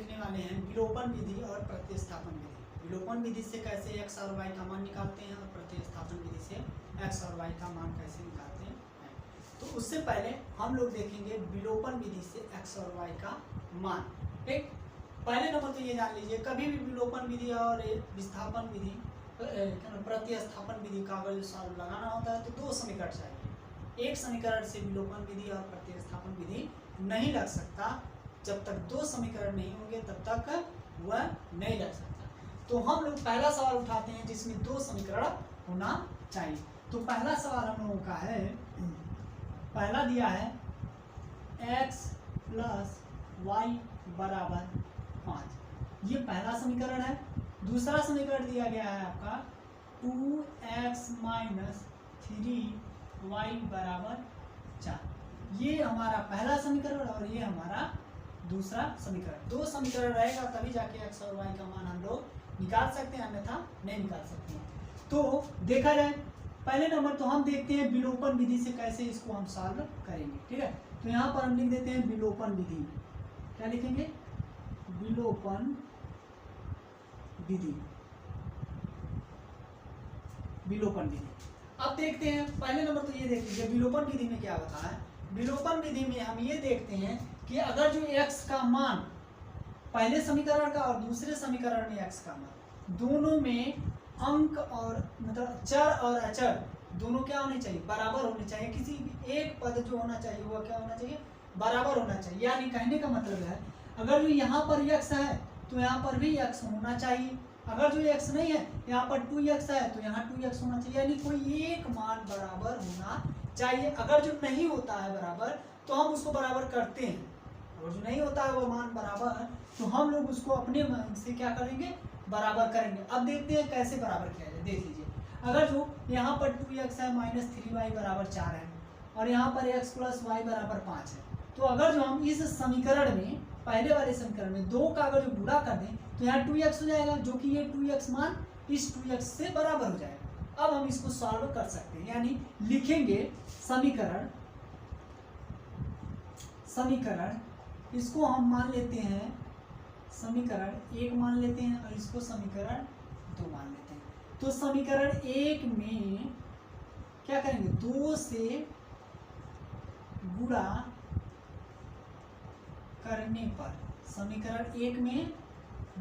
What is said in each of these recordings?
देखने वाले हैं विलोपन विधि और प्रतिस्थापन विधि। विलोपन विधि से कैसे x और y का मान निकालते हैं और प्रतिस्थापन विधि से x और y का मान कैसे निकालते हैं। तो उससे पहले हम लोग देखेंगे विलोपन विधि से x और y का मान। ठीक, पहले नंबर तो ये जान लीजिए, कभी भी विलोपन विधि और विस्थापन विधि प्रतिस्थापन विधि का अगर जो सॉल्व लगाना होता है तो दो समीकरण चाहिए। एक समीकरण से विलोपन विधि और प्रतिस्थापन विधि नहीं लग सकता। जब तक दो समीकरण नहीं होंगे तब तक वह नहीं लग सकता। तो हम लोग पहला सवाल उठाते हैं जिसमें दो समीकरण होना चाहिए। तो पहला सवाल हम लोगों का है, पहला दिया है x प्लस वाई बराबर 5, ये पहला समीकरण है। दूसरा समीकरण दिया गया है आपका 2x माइनस 3y बराबर 4, ये हमारा पहला समीकरण और ये हमारा दूसरा समीकरण। दो समीकरण रहेगा तभी जाके x और y का मान हम लोग निकाल सकते हैं, अन्यथा नहीं निकाल सकते हैं। तो देखा जाए पहले नंबर तो हम देखते हैं विलोपन विधि से कैसे इसको हम सॉल्व करेंगे। ठीक है, तो यहाँ पर हम लिख देते हैं विलोपन विधि। क्या लिखेंगे? विलोपन विधि। विलोपन विधि। अब देखते हैं पहले नंबर तो ये देख लीजिए विलोपन विधि में क्या होता है। विलोपन विधि में हम ये देखते हैं कि अगर जो x का मान पहले समीकरण का और दूसरे समीकरण में x का मान दोनों में अंक और मतलब चर और अचर दोनों क्या होने चाहिए? बराबर होने चाहिए। किसी भी एक पद जो होना चाहिए वह क्या होना चाहिए? बराबर होना चाहिए। यानी कहने का मतलब है अगर जो यहाँ पर x है तो यहाँ पर भी x होना चाहिए। अगर जो x नहीं है यहाँ पर 2x है तो यहाँ 2x होना चाहिए। यानी कोई एक मान बराबर होना चाहिए। अगर जो नहीं होता है बराबर तो हम उसको बराबर करते हैं। अगर जो नहीं होता है वो मान बराबर तो हम लोग उसको अपने मान से क्या करेंगे? बराबर करेंगे। अब देखते हैं कैसे बराबर किया जाए। देख लीजिए, अगर जो यहाँ पर 2x है माइनस 3y बराबर 4 है और यहाँ पर x प्लस वाई बराबर 5 है, तो अगर जो हम इस समीकरण में पहले वाले समीकरण में दो का अगर जो गुणा कर दें तो यहाँ 2x हो जाएगा, जो कि ये 2x मान इस 2x से बराबर हो जाएगा। अब हम इसको सॉल्व कर सकते हैं, यानी लिखेंगे समीकरण इसको हम मान लेते हैं समीकरण 1 मान लेते हैं और इसको समीकरण 2 मान लेते हैं। तो समीकरण 1 में क्या करेंगे? 2 से गुणा करने पर, समीकरण 1 में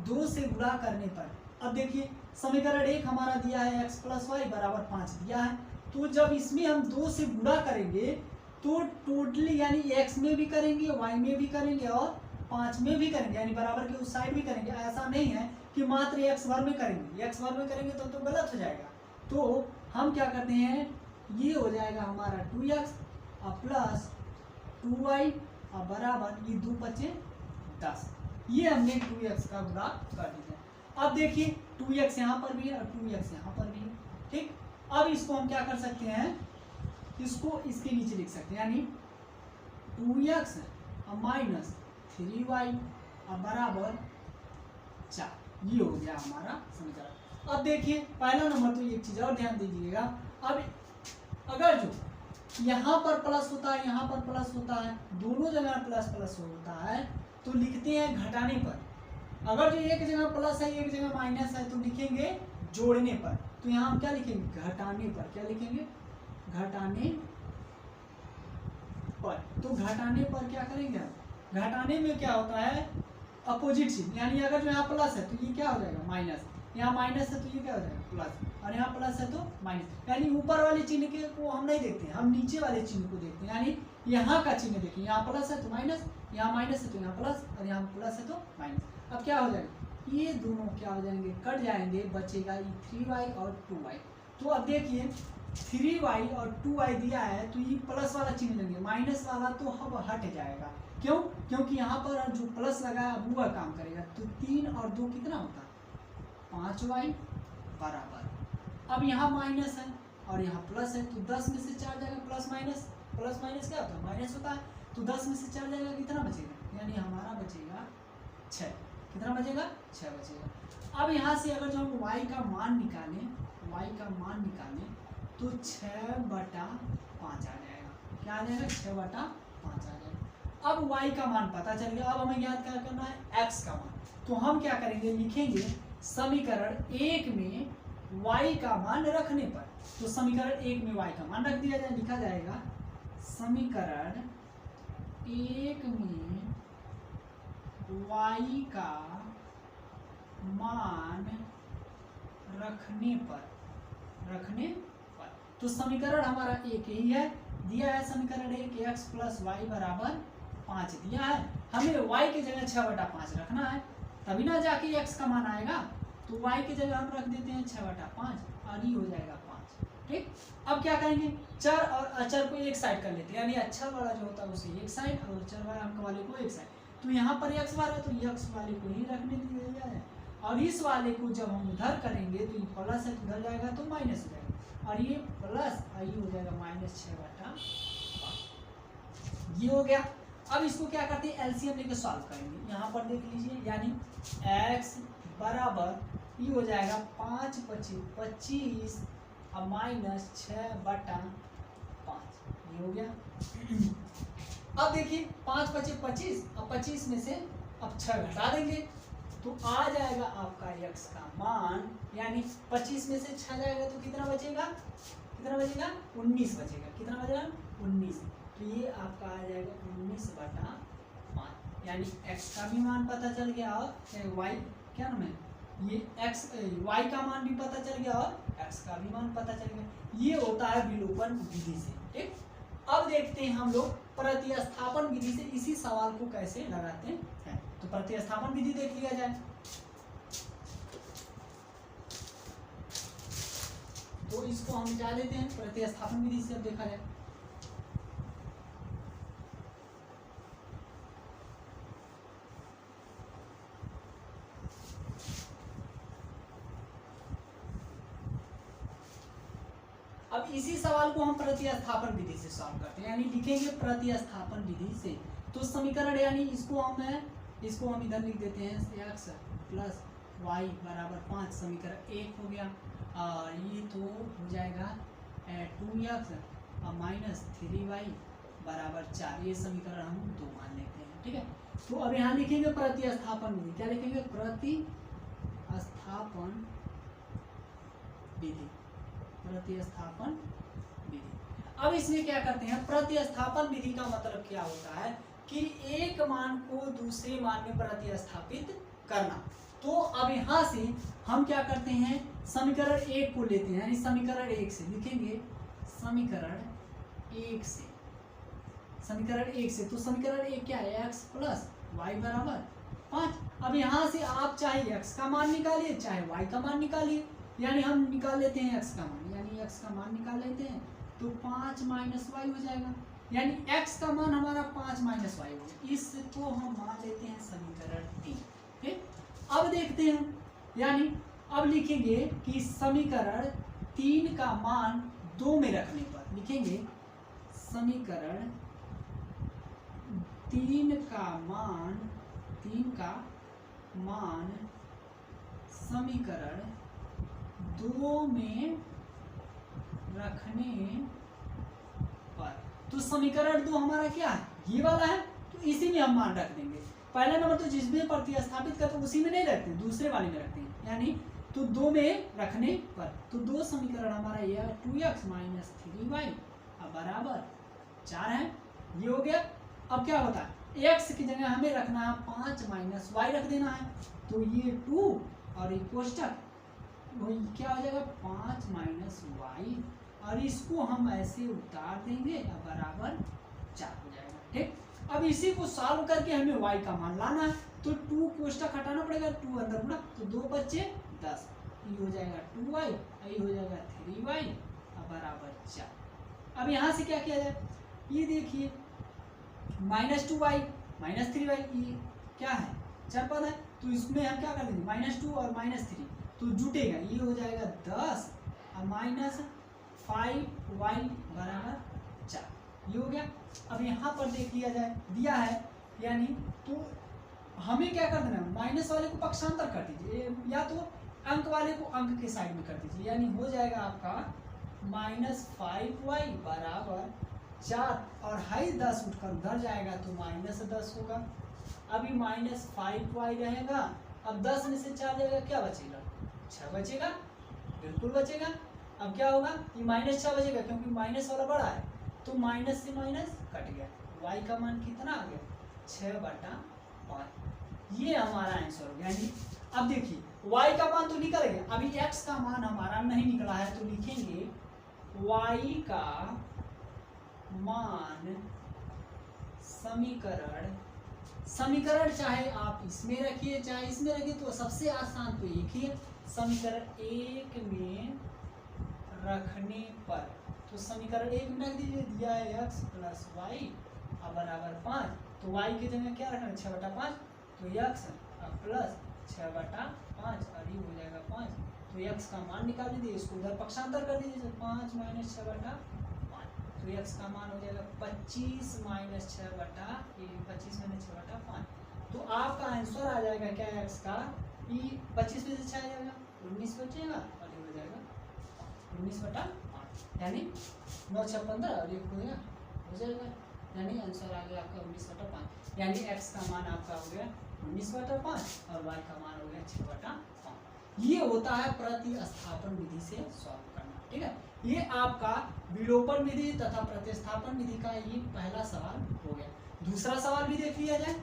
2 से गुणा करने पर, अब देखिए समीकरण 1 हमारा दिया है x प्लस वाई बराबर 5 दिया है। तो जब इसमें हम 2 से गुणा करेंगे तो टोटली यानी x में भी करेंगे, y में भी करेंगे और 5 में भी करेंगे, यानी बराबर के उस साइड भी करेंगे। ऐसा नहीं है कि मात्र x भर में करेंगे। x भर में करेंगे तो गलत हो जाएगा। तो हम क्या करते हैं, ये हो जाएगा हमारा 2x और प्लस 2y और बराबर ये 2 बचे 10। ये हमने 2x का गुणा कर दिया। अब देखिए 2x यहाँ पर भी है और 2x यहाँ पर भी है। ठीक, अब इसको हम क्या कर सकते हैं, इसको इसके नीचे लिख सकते हैं, यानी 2x और माइनस 3y और बराबर 4। ये हो गया हमारा समीकरण। अब देखिए पहला नंबर तो एक चीज और ध्यान दीजिएगा, अब अगर जो यहाँ पर प्लस होता है यहाँ पर प्लस होता है, दोनों जगह प्लस प्लस होता है तो लिखते हैं घटाने पर। अगर जो एक जगह प्लस है एक जगह माइनस है तो लिखेंगे जोड़ने पर। तो यहाँ हम क्या लिखेंगे? घटाने पर। क्या लिखेंगे? घटाने पर। तो घटाने पर क्या करेंगे? घटाने में क्या होता है? अपोजिट चिन्ह, यानी अगर जो यहाँ प्लस है तो ये क्या हो जाएगा? माइनस। यहाँ माइनस है तो ये क्या हो जाएगा? प्लस। और यहाँ प्लस है तो माइनस। यानी ऊपर वाले चिन्ह के को हम नहीं देखते हैं, हम नीचे वाले चिन्ह को देखते हैं। यानी यहाँ का चिन्ह देखिए, यहाँ प्लस है तो माइनस, यहाँ माइनस है तो यहाँ प्लस और यहाँ प्लस है तो माइनस। अब क्या हो जाएगा? ये दोनों क्या हो जाएंगे? कट जाएंगे, बचेगा ये 3y और 2y। तो अब देखिए 3y और 2y दिया है तो ये प्लस वाला चिन्ह लेंगे, माइनस वाला तो अब हट जाएगा। क्यों? क्योंकि यहाँ पर जो प्लस लगा है वो वह काम करेगा। तो 3 और 2 कितना होता है? 5y बराबर। अब यहाँ माइनस है और यहाँ प्लस है तो 10 में से 4 जाएगा प्लस माइनस। प्लस माइनस क्या होता है? माइनस होता है। तो 10 में से 4 जाएगा, कितना बचेगा? यानी हमारा बचेगा 6। कितना बचेगा? 6 बचेगा। अब यहाँ से अगर जो हम y का मान निकालें तो 6/5 आ जाएगा। क्या आ जाएगा? 6/5 आ जाएगा। अब y का मान पता चल गया, अब हमें याद क्या करना है, x का मान। तो हम क्या करेंगे, लिखेंगे समीकरण 1 में y का मान रखने पर, तो समीकरण 1 में y का मान रख दिया जाए, लिखा जाएगा समीकरण 1 में y का मान रखने पर, तो समीकरण हमारा एक ही है, दिया है समीकरण 1 x प्लस वाई बराबर 5 दिया है, हमें y की जगह 6/5 रखना है, तभी ना जाके x का मान आएगा। तो y की जगह हम रख देते हैं 6/5 और ये हो जाएगा 5। ठीक, अब क्या करेंगे, चर और अचर को एक साइड कर लेते हैं, यानी अक्षर वाला जो होता है उसे एक साइड और चर वाला अंक वाले को एक साइड। तो यहाँ पर x बार है तो x वाले को ही रखने दिया जाए, और इस वाले को जब हम उधर करेंगे तो ये प्लस है, उधर जाएगा तो माइनस हो जाएगा, और ये प्लस और ये हो जाएगा -6/5। ये हो गया। अब इसको क्या करते हैं, एलसीएम लेके सॉल्व करेंगे। यहाँ पर देख लीजिए, यानी x बराबर ये हो जाएगा 5 × 25 25 और -6/5, ये हो गया। अब देखिए 5 × 25 25 और 25 में से अब 6 घटा देंगे तो आ जाएगा आपका x का मान, यानी 25 में से 6 जाएगा तो कितना बचेगा, 19 बचेगा। कितना बचेगा, 19। तो ये आपका आ जाएगा 19/5, यानी x का भी मान पता चल गया और y क्या नाम है, ये y का मान भी पता चल गया और x का भी मान पता चल गया। ये होता है विलोपन विधि से। ठीक, अब देखते हैं हम लोग प्रतिस्थापन विधि से इसी सवाल को कैसे लगाते हैं। तो प्रतिस्थापन विधि देख लिया जाए। तो इसको हम मिटा देते हैं, प्रतिस्थापन विधि से अब देखा जाए। अब इसी सवाल को हम प्रतिस्थापन विधि से सॉल्व करते हैं, यानी लिखेंगे प्रतिस्थापन विधि से। तो समीकरण, यानी इसको हम इधर लिख देते हैं x प्लस वाई बराबर 5, समीकरण 1 हो गया, और ये तो हो जाएगा 2x और -3y बराबर 4, ये समीकरण हम 2 मान लेते हैं। ठीक है, तो अब यहाँ लिखेंगे प्रतिस्थापन विधि। क्या लिखेंगे, प्रतिस्थापन विधि। अब इसमें क्या करते हैं, प्रतिस्थापन विधि का मतलब क्या होता है कि एक मान को दूसरे मान में प्रतिस्थापित करना। तो अब यहाँ से हम क्या करते हैं, समीकरण 1 को लेते हैं, यानी समीकरण 1 से लिखेंगे समीकरण 1 से। तो समीकरण 1 क्या है, x प्लस वाई बराबर 5। अब यहाँ से आप चाहे x का मान निकालिए चाहे y का मान निकालिए, यानी हम निकाल लेते हैं x का मान, यानी x का मान निकाल लेते हैं तो 5 - y हो जाएगा, यानी x का मान हमारा 5 - y हो गया। इसको हम मान लेते हैं समीकरण 3। ठीक, अब देखते हैं, यानी अब लिखेंगे कि समीकरण 3 का मान 2 में रखने पर, लिखेंगे समीकरण 3 का मान समीकरण 2 में रखने पर। तो समीकरण 2 हमारा क्या है, ये वाला है, तो इसी में हम मान रख देंगे। पहला नंबर तो जिसमें प्रतिस्थापित करते हैं उसी में नहीं रखते, दूसरे वाले में रखते हैं, यानी तो 2 में रखने पर। तो 2 समीकरण हमारा ये है 2x - 3y बराबर 4 है, ये हो गया। अब क्या होता है, x की जगह हमें रखना है 5 - y रख देना है, तो ये 2 और ये कोष्टक वही क्या हो जाएगा 5 - y, और इसको हम ऐसे उतार देंगे बराबर 4 हो जाएगा। ठीक, अब इसी को सॉल्व करके हमें y का मान लाना है, तो 2 कोष्टक हटाना पड़ेगा, 2 अंदर गुणा, तो 2 बच्चे 10, ये हो जाएगा 2y, ये हो जाएगा 3y बराबर 4। अब यहाँ से क्या किया जाए, ये देखिए -2y -3y, ये क्या है, चर पद है, तो इसमें हम क्या कर देंगे -2 और -3 तो जुटेगा, ये हो जाएगा 10 और -5y बराबर 4, ये हो गया। अब यहाँ पर देख लिया जाए, दिया है, यानी तो हमें क्या कर देना, माइनस वाले को पक्षांतर कर दीजिए, या तो अंक वाले को अंक के साइड में कर दीजिए, यानी हो जाएगा आपका -5y बराबर 4 और हाई 10 उठकर उधर जाएगा तो -10 होगा। अभी -5y रहेगा। अब 10 में से 4 जाएगा, क्या बचेगा? 6 बचेगा, बिल्कुल बचेगा। अब क्या होगा? ये -6 बचेगा क्योंकि माइनस वाला बड़ा है, तो माइनस से माइनस कट गया। y का मान कितना आ गया? 6/5। ये हमारा आंसर हो गया। यानी अब देखिए y का मान तो निकल गया, अभी x का मान हमारा नहीं निकला है, तो लिखेंगे y का मान समीकरण चाहे आप इसमें रखिए चाहे इसमें रखिए, तो सबसे आसान तो एक ही है। समीकरण 1 में रखने पर, तो समीकरण 1 में रख दीजिए, दिया है x + y बराबर 5, तो y की जगह क्या रखना है? 6/5, तो x प्लस 6/5 और ये हो जाएगा 5, तो x का मान निकाल दीजिए, इसको उधर पक्षांतर कर दीजिए, 5 - 6/5, तो x का मान हो जाएगा 25 - 6/5। तो आपका आंसर आ जाएगा क्या x का? 25 में से 6 जाएगा 19 बचेगा और ये हो जाएगा 19/5, यानी 9 × 6 = 15 और 1 हो जाएगा, यानी आंसर आ गया आपका 19/5। यानी x का मान आपका हो गया 19/5 और y का मान हो गया 6/5। ये होता है प्रतिस्थापन विधि से सॉल्व करना। ठीक है, ये आपका विलोपन विधि तथा प्रतिस्थापन विधि का ये पहला सवाल हो गया। दूसरा सवाल भी देख लिया जाए।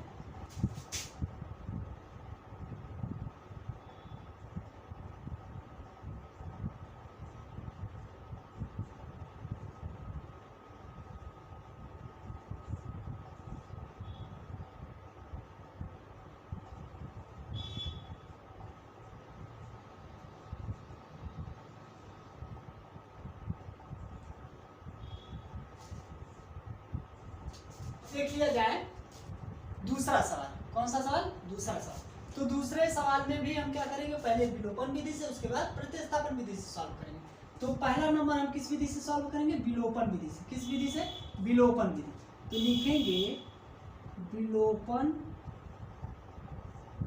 देख लिया जाए दूसरा सवाल। कौन सा सवाल? दूसरा सवाल। तो दूसरे सवाल में भी हम क्या करेंगे? पहले विलोपन विधि से, उसके बाद प्रतिस्थापन विधि से सॉल्व करेंगे। तो पहला नंबर हम किस विधि से सॉल्व करेंगे? विलोपन विधि से। किस विधि से? विलोपन विधि। तो लिखेंगे विलोपन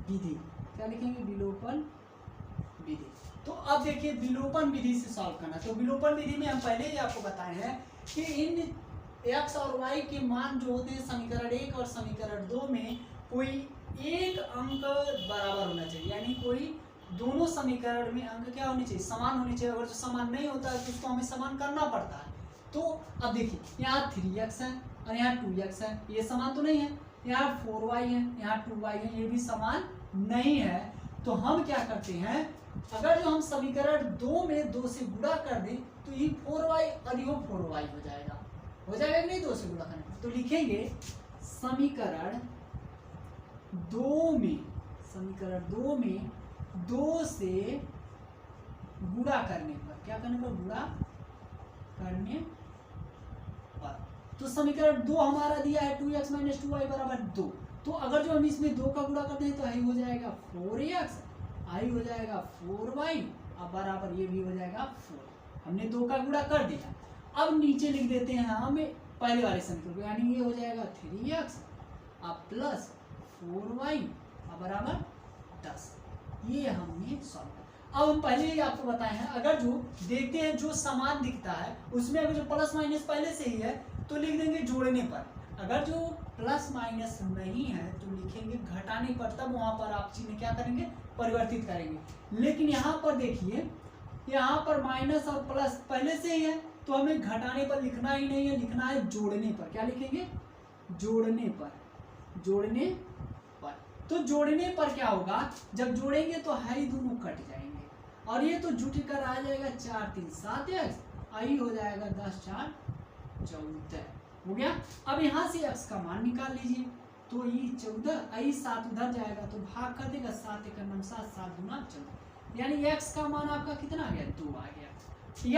विधि। क्या लिखेंगे? विलोपन विधि। तो अब देखिए विलोपन विधि से सॉल्व करना। तो विलोपन विधि में हम पहले ही आपको बताए हैं कि इन x और y के मान जो होते हैं समीकरण 1 और समीकरण 2 में कोई एक अंक बराबर होना चाहिए, यानी कोई दोनों समीकरण में अंक क्या होनी चाहिए? समान होनी चाहिए। अगर जो समान नहीं होता है तो उसको हमें समान करना पड़ता है। तो अब देखिए यहाँ 3x है और यहाँ 2x है, ये समान तो नहीं है। यहाँ 4y है, यहाँ 2y है, ये भी समान नहीं है। तो हम क्या करते हैं, अगर जो हम समीकरण 2 में 2 से गुणा कर दें तो ये 4y और ये 4y हो जाएगा। हो जाएगा कि नहीं 2 से गुणा करने पर? तो लिखेंगे समीकरण 2 में 2 से गुणा करने पर, क्या करने पर? गुणा करने पर। तो समीकरण 2 हमारा दिया है 2x - 2y = 2। तो अगर जो हम इसमें 2 का गुणा करते हैं तो आई हो जाएगा 4x, आई हो जाएगा 4y और बराबर ये भी हो जाएगा 4। हमने 2 का गुणा कर दिया। अब नीचे लिख देते हैं हम पहले वाले समीकरण को, यानी ये हो जाएगा 3x प्लस 4y बराबर 10। ये हमने सॉल्व किया। अब हम पहले ही आपको बताए हैं, अगर जो देखते हैं जो समान दिखता है उसमें अगर जो प्लस माइनस पहले से ही है तो लिख देंगे जोड़ने पर। अगर जो प्लस माइनस नहीं है तो लिखेंगे घटाने पर, तब वहां पर आप चीजें क्या करेंगे? परिवर्तित करेंगे। लेकिन यहाँ पर देखिए, यहाँ पर माइनस और प्लस पहले से ही है तो हमें घटाने पर लिखना ही नहीं है, लिखना है जोड़ने पर। क्या लिखेंगे? जोड़ने पर। जोड़ने पर। तो जोड़ने पर क्या होगा? जब जोड़ेंगे तो हाई दोनों कट जाएंगे और ये तो जुट कर आ जाएगा 4 3 7x, आई हो जाएगा 10 4 14 हो गया। अब यहाँ से x का मान निकाल लीजिए, तो ये 14, आई 7 उधर जाएगा तो भाग कर देगा, 7 × 9 7, 7 × 14, यानी x का मान आपका कितना आ गया? 2 आ गया।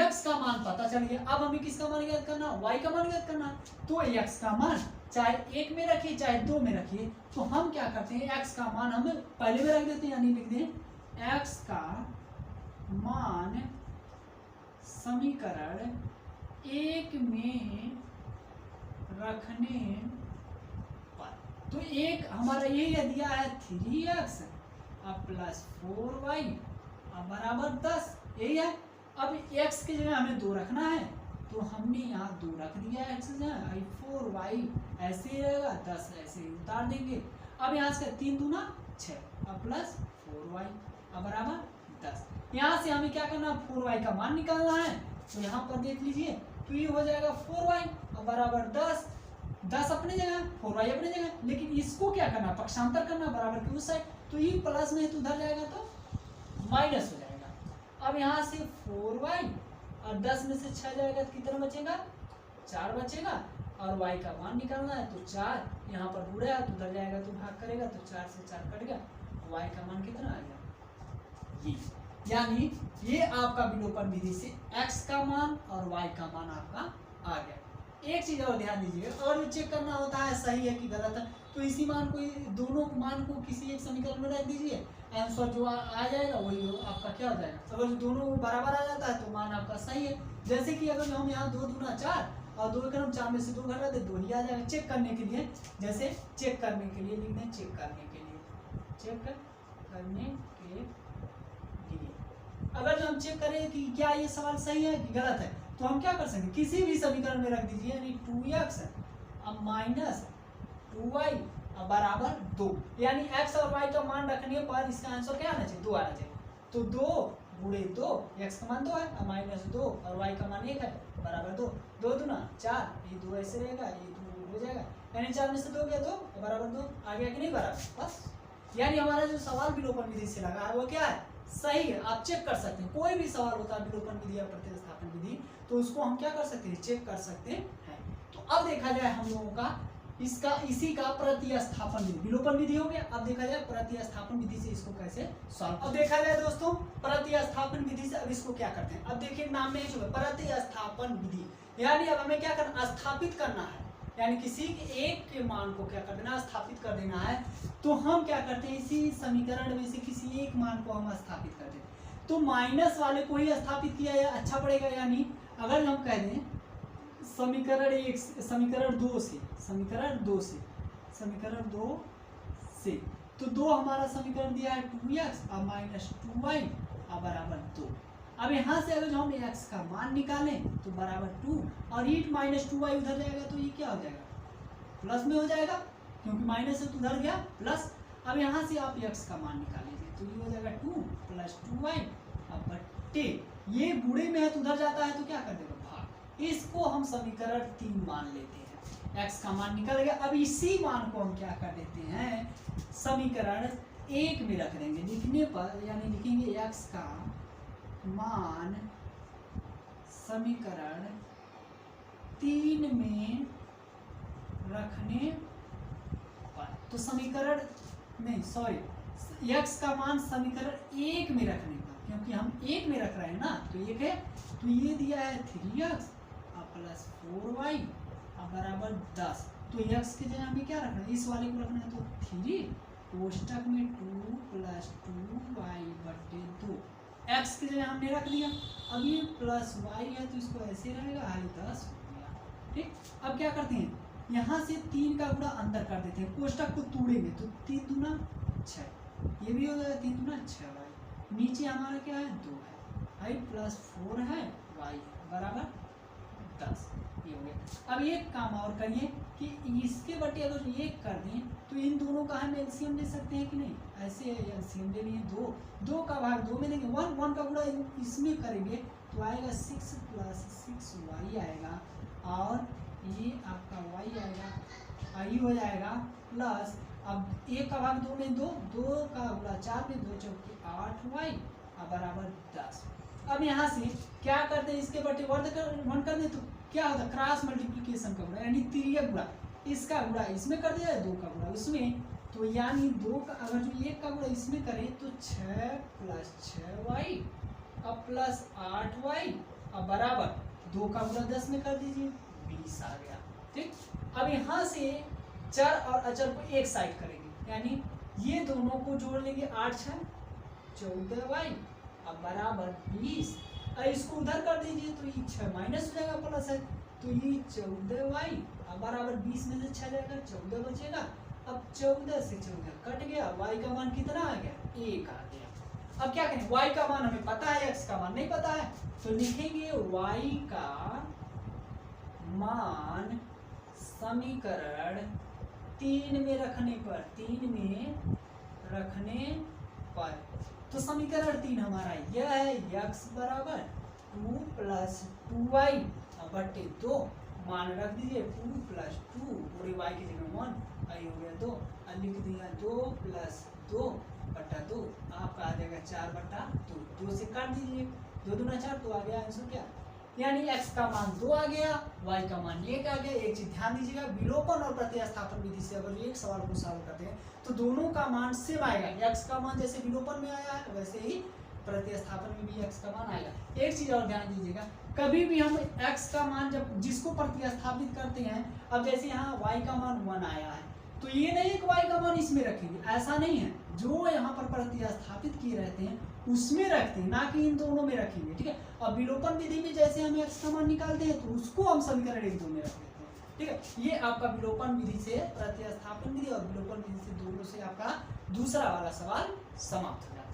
x का मान पता चल गया। अब हमें किसका मान ज्ञात करना? y का मान ज्ञात करना। तो x का मान चाहे 1 में रखिए चाहे 2 में रखिए, तो हम क्या करते हैं? x का मान हम पहले में रख देते हैं, यानी लिख दें x का मान समीकरण 1 में रखने पर। तो एक हमारा ये दिया है 3x प्लस 4y बराबर 10, यही है। अब x की जगह हमें 2 रखना है तो हमने यहाँ 2 रख दिया एक्स आई 4y ऐसे ही रहेगा, 10 ऐसे ही उतार देंगे। अब यहाँ से 3 दूना 6 अब प्लस 4y अब बराबर 10। यहाँ से हमें क्या करना, 4y का मान निकालना है। तो यहाँ पर देख लीजिए, तो ये हो जाएगा 4y अब बराबर 10, 10 अपने जगह 4y अपने जगह, लेकिन इसको क्या करना, पक्षांतर करना बराबर की उस साइड। तो ये प्लस में तो उधर जाएगा तो माइनस हो जाएगा। अब यहाँ से 4y और 10 में से 6 जाएगा तो कितना बचेगा, 4 बचेगा। और y का मान निकालना है तो 4 यहाँ पर बुरा है तो उधर जाएगा तो भाग करेगा तो 4 से 4 कट गया, y का मान कितना आ गया ये। यानी ये आपका विलोपन विधि से x का मान और y का मान आपका आ गया। एक चीज और ध्यान दीजिए, और चेक करना होता है सही है कि गलत है, तो इसी मान को, दोनों मान को किसी एक समीकरण में रख दीजिए, आंसर जो आ जाएगा वही आपका क्या हो जाएगा। अगर दोनों बराबर आ जाता है तो मान आपका सही है। जैसे कि अगर हम यहाँ 2 दूना 4 और 2 अगर हम 4 में से 2 घटा दे 2 ही आ जाएगा। चेक करने के लिए, जैसे चेक करने के लिए लिख दें, चेक करने के लिए, चेक करने के लिए। अगर जो हम चेक करें कि क्या ये सवाल सही है कि गलत है, तो हम क्या कर सकते हैं, किसी भी समीकरण में रख दीजिए, यानी 2x अब माइनस 2y अब बराबर 2, यानी x और y का मान रखने पर इसका आंसर क्या आना चाहिए, 2 आना चाहिए। तो 2 गुणे 2, x का मान 2 है और माइनस 2 और y का मान 1 है बराबर 2, 2 दूना 4, ये 2 ऐसे रहेगा, ये 2 हो जाएगा, यानी 4 में से 2 गया 2 बराबर 2 आ गया कि नहीं बराबर। बस यानी हमारा जो सवाल विलोपन विधि से लगा है वो क्या है, सही है। आप चेक कर सकते हैं, कोई भी सवाल होता है विलोपन विधि या प्रतिस्थापन विधि, तो उसको हम क्या कर सकते हैं, चेक कर सकते हैं। तो अब देखा जाए हम लोगों का इसका इसी का प्रतिस्थापन विधि, विलोपन विधि हो गया। अब देखा जाए प्रतिस्थापन विधि से इसको कैसे सॉल्व। अब देखा जाए दोस्तों प्रतिस्थापन विधि से अब इसको क्या करते हैं। अब देखिए नाम में ही प्रतिस्थापन विधि, यानी अब हमें क्या करना, स्थापित करना है, यानी किसी एक के मान को क्या कर देना, स्थापित कर देना है। तो हम क्या करते हैं, इसी समीकरण में से किसी एक मान को हम स्थापित कर दें। तो माइनस वाले को ही स्थापित किया या अच्छा पड़ेगा, यानी अगर हम कह दें समीकरण 1 समीकरण 2 से, समीकरण 2 से, समीकरण 2 से, तो 2 हमारा समीकरण दिया है 2x और माइनस 2y और बराबर 2। अब यहाँ से अगर हम x का मान निकालें तो बराबर 2 और ईट माइनस 2y उधर जाएगा तो ये क्या हो जाएगा, प्लस में हो जाएगा, क्योंकि माइनस से तो उधर गया प्लस। अब यहाँ से आप x का मान निकालेंगे तो ये हो जाएगा 2 प्लस 2y अब बट्टे, ये बुढ़े में है तो उधर जाता है तो क्या कर देगा भाग। इसको हम समीकरण 3 मान लेते हैं, x का मान निकल गया। अब इसी मान को हम क्या कर देते हैं, समीकरण 1 में रख देंगे। लिखने पर यानी लिखेंगे x का मान समीकरण 3 में रखने पर, तो समीकरण नहीं सॉरी x का मान समीकरण 1 में रखने पर, क्योंकि हम 1 में रख रहे हैं ना, तो 1 है तो ये दिया है 3x प्लस 4y बराबर 10। तो x की जगह हमें क्या रखना है, इस वाले को रखना है, तो 3 कोष्टक में 2 प्लस 2y बटे 2, x की जगह हमने रख दिया। अब ये प्लस y है तो इसको ऐसे रहेगा, 10 हो गया। ठीक, अब क्या करते हैं, यहाँ से 3 का गुणा अंदर कर देते हैं, कोष्टक को तोड़ेंगे तो 3 दूना 6, ये भी हो जाएगा 3 दूना 6y, नीचे हमारा क्या है 2 है, i प्लस 4 है y बराबर 10, ये हो गया। अब एक काम और करिए कि इसके बटे अगर ये कर दें तो इन दोनों का हम एलसीएम ले सकते हैं कि नहीं, ऐसे एलसीएम ले लिए, 2 का भाग 2 में देंगे, 1 का गुणा इसमें करेंगे तो आएगा 6 प्लस 6y आएगा, और ये आपका y आएगा, आई हो जाएगा प्लस, अब 1 का भाग 2 में 2 का गुणा 4 में 2 चौके 8y बराबर 10। अब यहाँ से क्या करते हैं, इसके बटे 1 कर दें तो क्या होता है, क्रॉस मल्टीप्लिकेशन का गुणा, यानी त्रियक गुणा, इसका गुणा इसमें कर दिया, 2 का गुणा इसमें, तो यानी 2 का अगर जो 1 का गुणा इसमें करें तो 6 प्लस 6y अब प्लस 8y अब बराबर 2 का गुणा 10 में कर दीजिए, 20 आ गया। ठीक, अब यहाँ से चर और अचर को एक साइड करेंगे, यानी ये दोनों को जोड़ लेंगे, 8 6 14y अब बराबर 20, और इसको उधर कर दीजिए तो ये 6 माइनस हो जाएगा प्लस है, तो ये 14y अब बराबर 20 में से 6 जाएगा 14 बचेगा। अब 14 से 14 कट गया, y का मान कितना आ गया, 1 आ गया। अब क्या करें, y का मान हमें पता है, x का मान नहीं पता है, तो लिखेंगे y का मान समीकरण 3 में रखने पर तो समीकरण 3 हमारा यह है x बराबर 2 + 2y बटे 2 मान रख दीजिए 2 + 2 पूरे y की जगह 1 आई हो गया 2 और लिख दिया 2 + 2 बटा 2 आपका आ जाएगा 4/2 2 से काट दीजिए 2 दूना 4 तो आ गया आंसर क्या यानी x का मान 2 आ गया y का मान 1 आ गया। एक चीज ध्यान दीजिएगा विलोपन और प्रतिस्थापन विधि से अगर एक सवाल को सॉल्व करते हैं तो दोनों का मान सेम आएगा। x का मान जैसे विलोपन में आया है वैसे ही प्रतिस्थापन में भी x का मान आएगा। एक चीज और ध्यान दीजिएगा कभी भी हम x का मान जब जिसको प्रतिस्थापित करते हैं अब जैसे यहाँ y का मान 1 आया है तो ये नहीं है कि y का मान इसमें रखेंगे, ऐसा नहीं है। जो यहाँ पर प्रतिस्थापित किए रहते हैं उसमें रखते हैं ना कि इन दोनों में रखेंगे, ठीक है। अब विलोपन विधि में जैसे हम x का मान निकालते हैं तो उसको हम समीकरण 1 2 में रख देते हैं, ठीक है। ये आपका विलोपन विधि से प्रतिस्थापन विधि और विलोपन विधि से दोनों से आपका दूसरा वाला सवाल समाप्त हो जाता है।